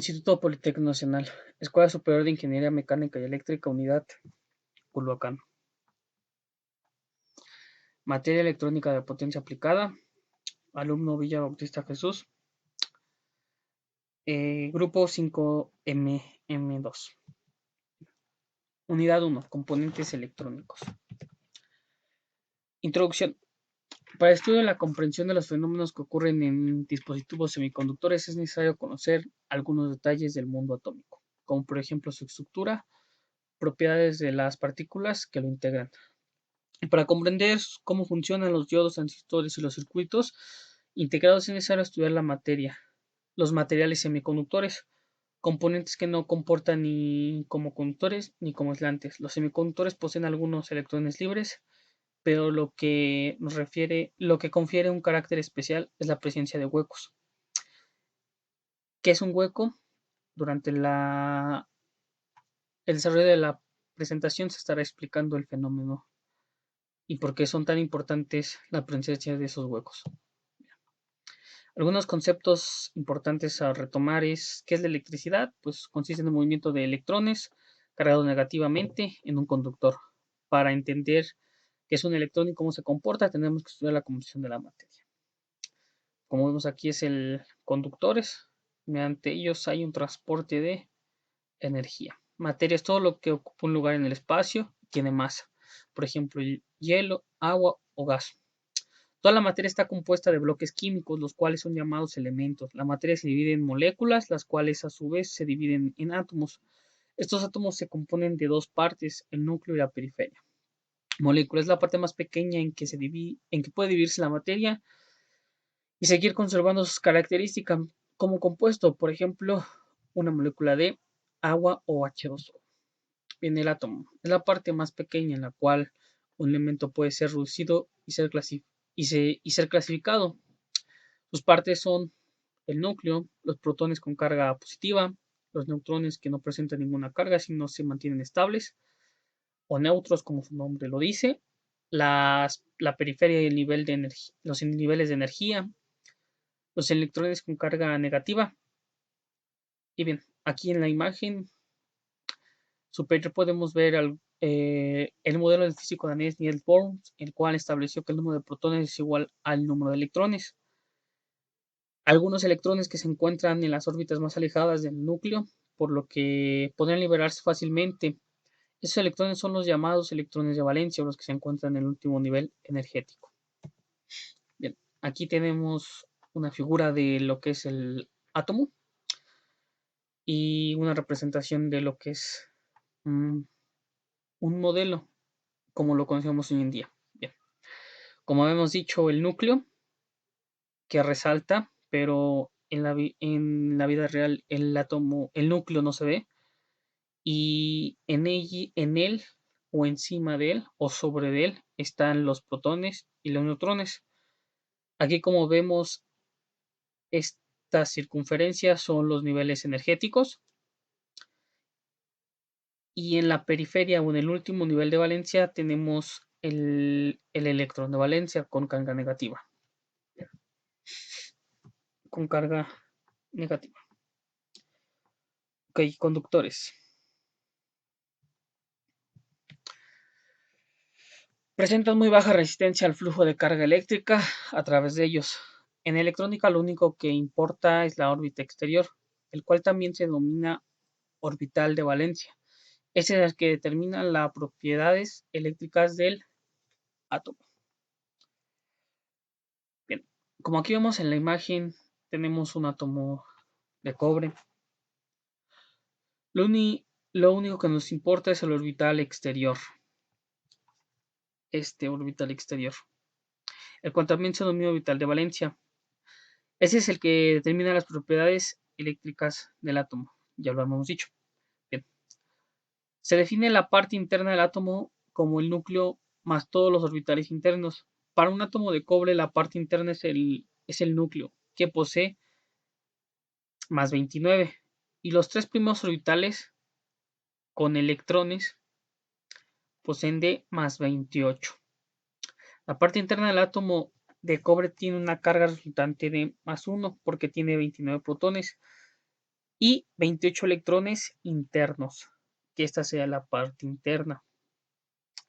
Instituto Politécnico Nacional, Escuela Superior de Ingeniería Mecánica y Eléctrica, Unidad Culhuacán. Materia electrónica de potencia aplicada, alumno Villa Bautista Jesús, grupo 5MM2. Unidad 1, componentes electrónicos. Introducción. Para el estudio de la comprensión de los fenómenos que ocurren en dispositivos semiconductores es necesario conocer algunos detalles del mundo atómico, como por ejemplo su estructura, propiedades de las partículas que lo integran. Y para comprender cómo funcionan los diodos, transistores y los circuitos integrados es necesario estudiar la materia, los materiales semiconductores, componentes que no comportan ni como conductores ni como aislantes. Los semiconductores poseen algunos electrones libres, pero lo que confiere un carácter especial es la presencia de huecos. ¿Qué es un hueco? Durante el desarrollo de la presentación se estará explicando el fenómeno y por qué son tan importantes la presencia de esos huecos. Algunos conceptos importantes a retomar es ¿qué es la electricidad? Pues consiste en el movimiento de electrones cargados negativamente en un conductor. Para entender qué es un electrón y cómo se comporta, tenemos que estudiar la composición de la materia. Como vemos aquí es el conductores. Mediante ellos hay un transporte de energía. Materia es todo lo que ocupa un lugar en el espacio y tiene masa. Por ejemplo, hielo, agua o gas. Toda la materia está compuesta de bloques químicos, los cuales son llamados elementos. La materia se divide en moléculas, las cuales a su vez se dividen en átomos. Estos átomos se componen de dos partes, el núcleo y la periferia. Molécula es la parte más pequeña en que puede dividirse la materia y seguir conservando sus características como compuesto, por ejemplo, una molécula de agua o H2O. Bien, el átomo es la parte más pequeña en la cual un elemento puede ser reducido y ser clasificado. Sus partes son el núcleo, los protones con carga positiva, los neutrones que no presentan ninguna carga sino se mantienen estables, o neutros como su nombre lo dice, la periferia y los niveles de energía, los electrones con carga negativa. Y bien, aquí en la imagen superior podemos ver el modelo del físico danés Niels Bohr, el cual estableció que el número de protones es igual al número de electrones. Algunos electrones que se encuentran en las órbitas más alejadas del núcleo, por lo que podrían liberarse fácilmente. Esos electrones son los llamados electrones de valencia, o los que se encuentran en el último nivel energético. Bien, aquí tenemos una figura de lo que es el átomo y una representación de lo que es un modelo como lo conocemos hoy en día. Bien, como hemos dicho, el núcleo que resalta, pero en la vida real el núcleo no se ve, y en él o encima de él o sobre él están los protones y los neutrones. Aquí como vemos, estas circunferencias son los niveles energéticos y en la periferia o en el último nivel de valencia tenemos el electrón de valencia con carga negativa. Con carga negativa. Ok, conductores. Presentan muy baja resistencia al flujo de carga eléctrica a través de ellos. En electrónica lo único que importa es la órbita exterior, el cual también se denomina orbital de valencia. Ese es el que determina las propiedades eléctricas del átomo. Bien, como aquí vemos en la imagen, tenemos un átomo de cobre. Lo único que nos importa es el orbital exterior. Este orbital exterior, el cual también se denomina orbital de valencia. Ese es el que determina las propiedades eléctricas del átomo, ya lo hemos dicho. Bien. Se define la parte interna del átomo como el núcleo más todos los orbitales internos. Para un átomo de cobre, la parte interna es el núcleo, que posee más 29, y los tres primeros orbitales con electrones poseen de más 28. La parte interna del átomo de cobre tiene una carga resultante de más 1 porque tiene 29 protones y 28 electrones internos, que esta sea la parte interna.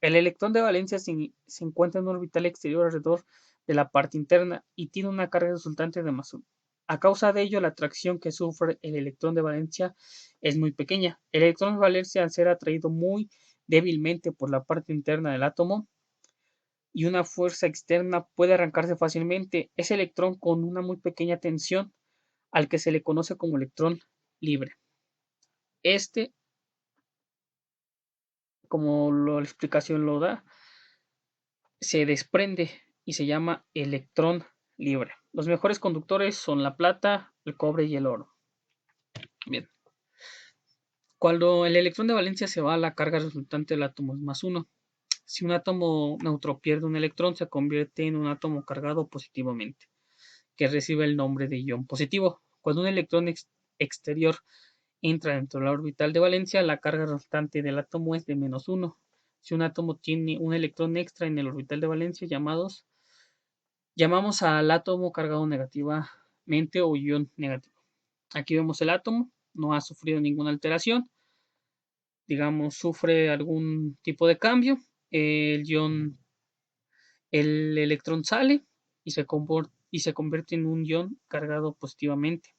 El electrón de valencia se encuentra en un orbital exterior alrededor de la parte interna y tiene una carga resultante de +1. A causa de ello, la atracción que sufre el electrón de valencia es muy pequeña. El electrón de valencia, al ser atraído muy débilmente por la parte interna del átomo y una fuerza externa, puede arrancarse fácilmente. Ese electrón con una muy pequeña tensión, al que se le conoce como electrón libre. Este, como la explicación lo da, se desprende y se llama electrón libre. Los mejores conductores son la plata, el cobre y el oro. Bien. Cuando el electrón de valencia se va, la carga resultante del átomo es +1. Si un átomo neutro pierde un electrón, se convierte en un átomo cargado positivamente, que recibe el nombre de ion positivo. Cuando un electrón exterior entra dentro de la orbital de valencia, la carga resultante del átomo es de -1. Si un átomo tiene un electrón extra en el orbital de valencia, llamamos al átomo cargado negativamente o ion negativo. Aquí vemos el átomo, no ha sufrido ninguna alteración, digamos, sufre algún tipo de cambio, el electrón sale y se convierte en un ion cargado positivamente.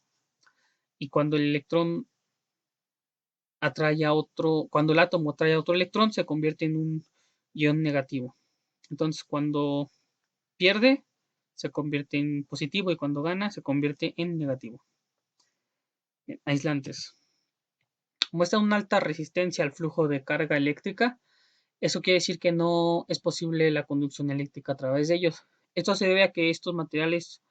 Y cuando el electrón cuando el átomo atrae a otro electrón, se convierte en un ion negativo. Entonces, cuando pierde, se convierte en positivo y cuando gana, se convierte en negativo. Bien, aislantes. Muestran una alta resistencia al flujo de carga eléctrica. Eso quiere decir que no es posible la conducción eléctrica a través de ellos. Esto se debe a que estos materiales,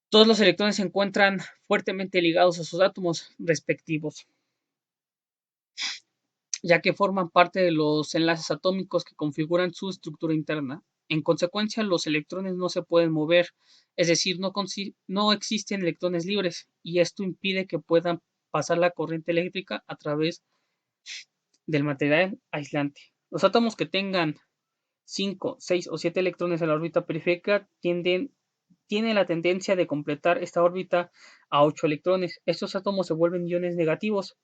todos los electrones se encuentran fuertemente ligados a sus átomos respectivos, ya que forman parte de los enlaces atómicos que configuran su estructura interna. En consecuencia, los electrones no se pueden mover, es decir, no existen electrones libres, y esto impide que puedan pasar la corriente eléctrica a través del material aislante. Los átomos que tengan 5, 6 o 7 electrones en la órbita periférica tienen la tendencia de completar esta órbita a 8 electrones. Estos átomos se vuelven iones negativos,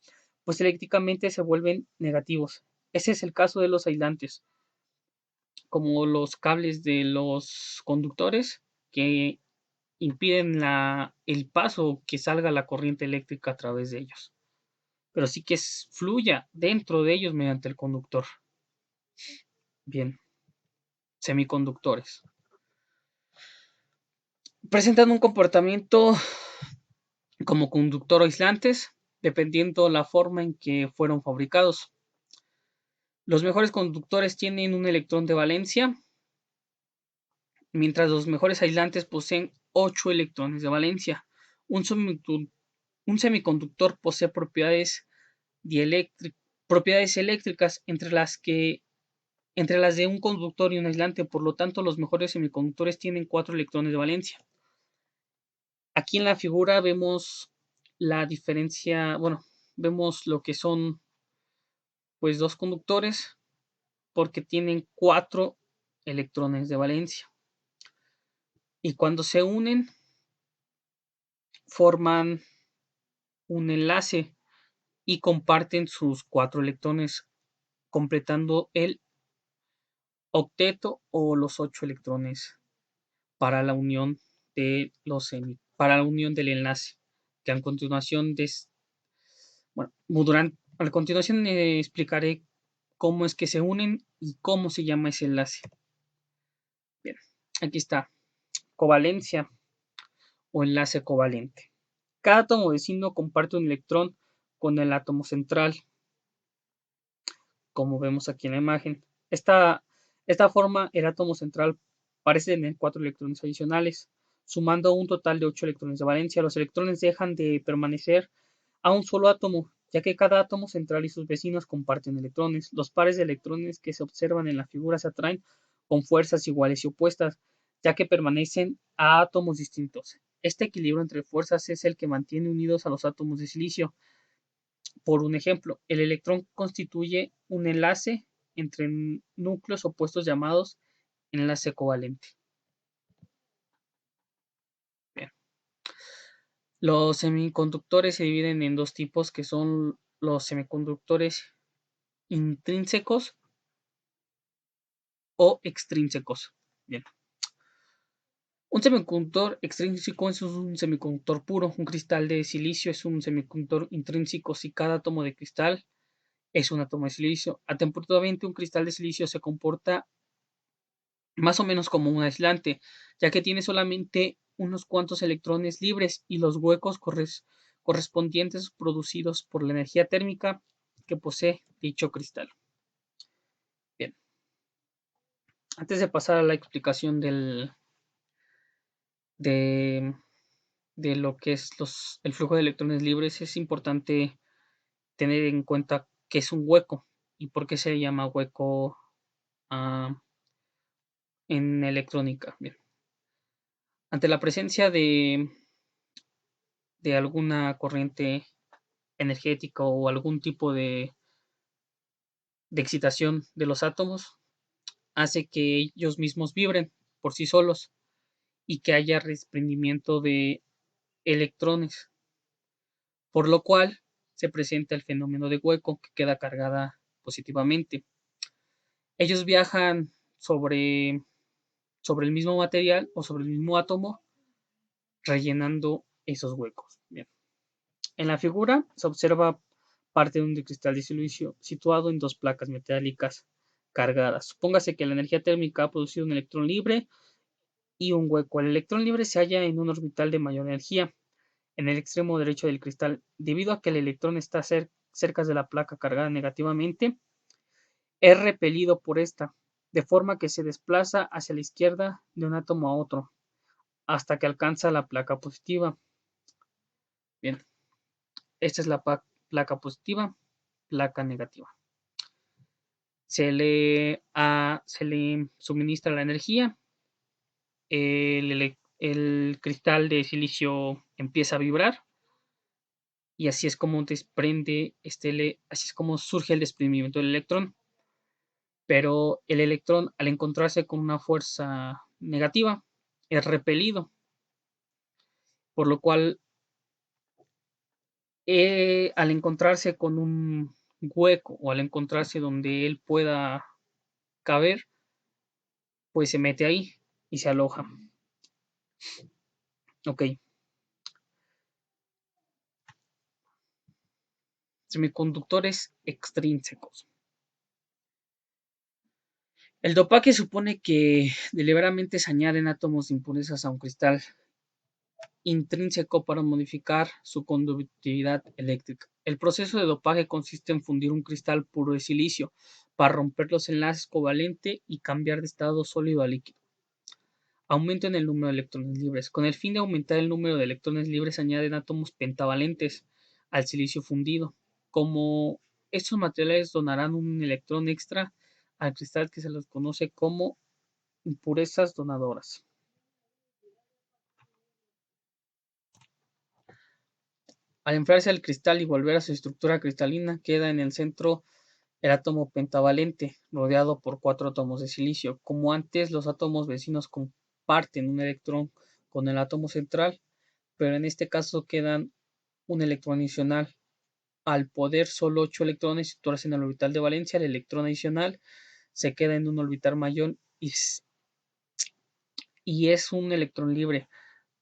pues eléctricamente se vuelven negativos. Ese es el caso de los aislantes, como los cables de los conductores que impiden el paso que salga la corriente eléctrica a través de ellos, pero sí que fluya dentro de ellos mediante el conductor. Bien, semiconductores. Presentan un comportamiento como conductor o aislantes, dependiendo la forma en que fueron fabricados. Los mejores conductores tienen un electrón de valencia, mientras los mejores aislantes poseen 8 electrones de valencia. Un semiconductor posee propiedades eléctricas entre las de un conductor y un aislante. Por lo tanto, los mejores semiconductores tienen 4 electrones de valencia. Aquí en la figura vemos la diferencia, bueno, vemos lo que son pues dos conductores porque tienen 4 electrones de valencia. Y cuando se unen, forman un enlace y comparten sus 4 electrones, completando el octeto o los 8 electrones para la unión para la unión del enlace, que a continuación a continuación explicaré cómo es que se unen y cómo se llama ese enlace. Bien, aquí está, covalencia o enlace covalente. Cada átomo vecino comparte un electrón con el átomo central, como vemos aquí en la imagen. Esta forma, el átomo central parece tener 4 electrones adicionales, sumando un total de 8 electrones de valencia. Los electrones dejan de permanecer a un solo átomo, ya que cada átomo central y sus vecinos comparten electrones. Los pares de electrones que se observan en la figura se atraen con fuerzas iguales y opuestas, ya que permanecen a átomos distintos. Este equilibrio entre fuerzas es el que mantiene unidos a los átomos de silicio. Por un ejemplo, el electrón constituye un enlace entre núcleos opuestos llamados enlace covalente. Bien. Los semiconductores se dividen en dos tipos que son los semiconductores intrínsecos o extrínsecos. Bien. Un semiconductor extrínseco es un semiconductor puro. Un cristal de silicio es un semiconductor intrínseco si cada átomo de cristal es un átomo de silicio. Atemporalmente, un cristal de silicio se comporta más o menos como un aislante, ya que tiene solamente unos cuantos electrones libres y los huecos correspondientes producidos por la energía térmica que posee dicho cristal. Bien, antes de pasar a la explicación de, de lo que es el flujo de electrones libres, es importante tener en cuenta qué es un hueco y por qué se llama hueco en electrónica. Bien. Ante la presencia de alguna corriente energética o algún tipo de excitación de los átomos, hace que ellos mismos vibren por sí solos y que haya desprendimiento de electrones, por lo cual se presenta el fenómeno de hueco que queda cargada positivamente. Ellos viajan sobre el mismo material o sobre el mismo átomo, rellenando esos huecos. Bien. En la figura se observa parte de un cristal de silicio situado en dos placas metálicas cargadas. Supóngase que la energía térmica ha producido un electrón libre y un hueco. El electrón libre se halla en un orbital de mayor energía, en el extremo derecho del cristal. Debido a que el electrón está cerca de la placa cargada negativamente, es repelido por esta, de forma que se desplaza hacia la izquierda de un átomo a otro, hasta que alcanza la placa positiva. Bien, esta es la placa positiva, placa negativa. Se le suministra la energía, el cristal de silicio empieza a vibrar y así es como así es como surge el desprendimiento del electrón. Pero el electrón, al encontrarse con una fuerza negativa, es repelido, por lo cual al encontrarse con un hueco o al encontrarse donde él pueda caber, pues se mete ahí y se aloja. Ok. Semiconductores extrínsecos. El dopaje supone que deliberadamente se añaden átomos de impurezas a un cristal intrínseco para modificar su conductividad eléctrica. El proceso de dopaje consiste en fundir un cristal puro de silicio para romper los enlaces covalente y cambiar de estado sólido a líquido. Aumento en el número de electrones libres. Con el fin de aumentar el número de electrones libres, se añaden átomos pentavalentes al silicio fundido. Como estos materiales donarán un electrón extra al cristal, que se los conoce como impurezas donadoras. Al enfriarse el cristal y volver a su estructura cristalina, queda en el centro el átomo pentavalente, rodeado por 4 átomos de silicio. Como antes, los átomos vecinos comparten un electrón con el átomo central, pero en este caso quedan un electrón adicional. Al poder solo 8 electrones situarse en el orbital de valencia, el electrón adicional se queda en un orbital mayor y es un electrón libre.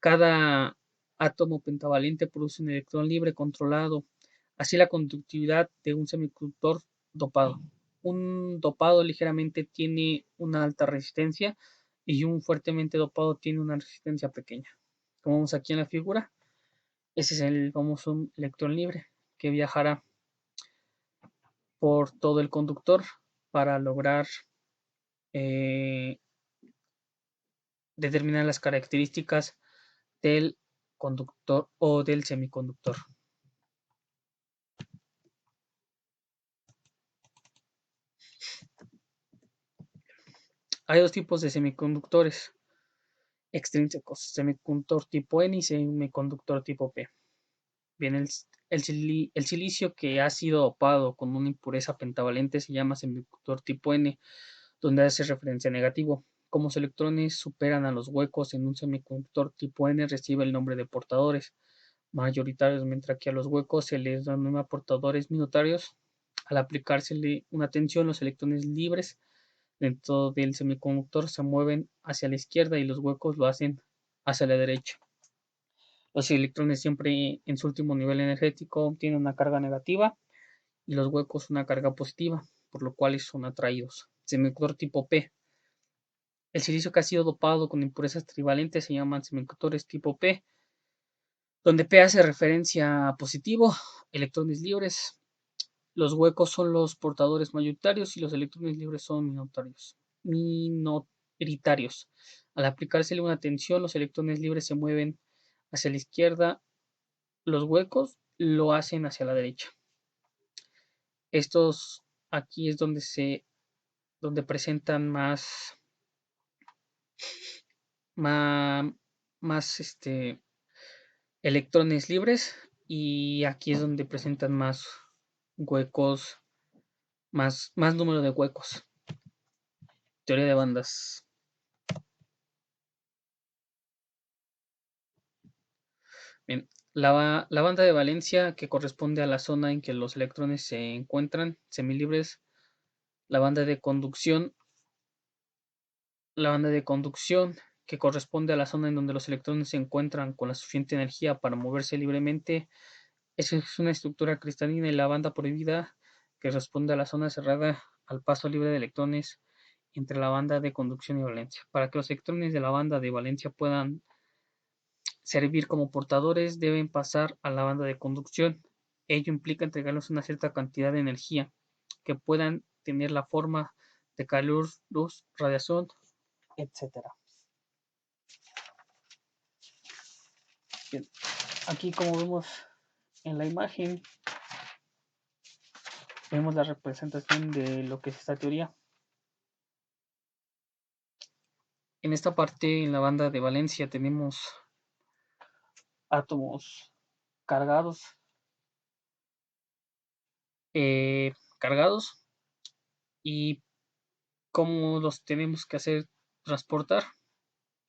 Cada átomo pentavalente produce un electrón libre controlado. Así la conductividad de un semiconductor dopado. Un dopado ligeramente tiene una alta resistencia y un fuertemente dopado tiene una resistencia pequeña. Como vemos aquí en la figura, ese es el famoso electrón libre que viajará por todo el conductor para lograr eh, determinar las características del conductor o del semiconductor. Hay dos tipos de semiconductores extrínsecos, semiconductor tipo N y semiconductor tipo P. Bien, el silicio que ha sido dopado con una impureza pentavalente se llama semiconductor tipo N, donde hace referencia a negativo. Como los electrones superan a los huecos en un semiconductor tipo N, recibe el nombre de portadores. mayoritarios, mientras que a los huecos se les denomina portadores minoritarios. Al aplicársele una tensión, los electrones libres dentro del semiconductor se mueven hacia la izquierda y los huecos lo hacen hacia la derecha. Los electrones siempre en su último nivel energético tienen una carga negativa y los huecos una carga positiva, por lo cual son atraídos. Semiconductor tipo P. El silicio que ha sido dopado con impurezas trivalentes se llaman semiconductores tipo P, donde P hace referencia a positivo, electrones libres. Los huecos son los portadores mayoritarios y los electrones libres son minoritarios. Al aplicársele una tensión, los electrones libres se mueven hacia la izquierda, los huecos lo hacen hacia la derecha. Estos aquí es donde presentan más, más electrones libres y aquí es donde presentan más huecos, más número de huecos. Teoría de bandas. Bien, la banda de valencia que corresponde a la zona en que los electrones se encuentran semilibres, la banda de conducción, la banda de conducción que corresponde a la zona en donde los electrones se encuentran con la suficiente energía para moverse libremente. Esa es una estructura cristalina y la banda prohibida que responde a la zona cerrada al paso libre de electrones entre la banda de conducción y valencia. Para que los electrones de la banda de valencia puedan servir como portadores, deben pasar a la banda de conducción. Ello implica entregarles una cierta cantidad de energía que puedan tener la forma de calor, luz, radiación, etcétera. Bien, aquí como vemos en la imagen, vemos la representación de lo que es esta teoría. En esta parte, en la banda de valencia, tenemos átomos cargados, cargados y cómo los tenemos que hacer transportar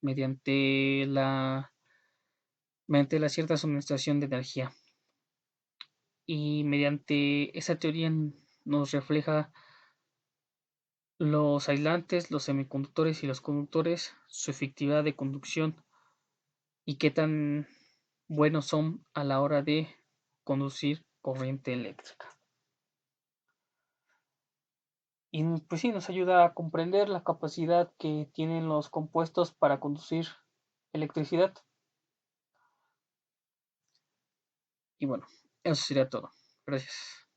mediante la cierta suministración de energía. Y mediante esa teoría nos refleja los aislantes, los semiconductores y los conductores, su efectividad de conducción y qué tan buenos son a la hora de conducir corriente eléctrica. Y pues sí, nos ayuda a comprender la capacidad que tienen los compuestos para conducir electricidad. Y bueno, eso sería todo. Gracias.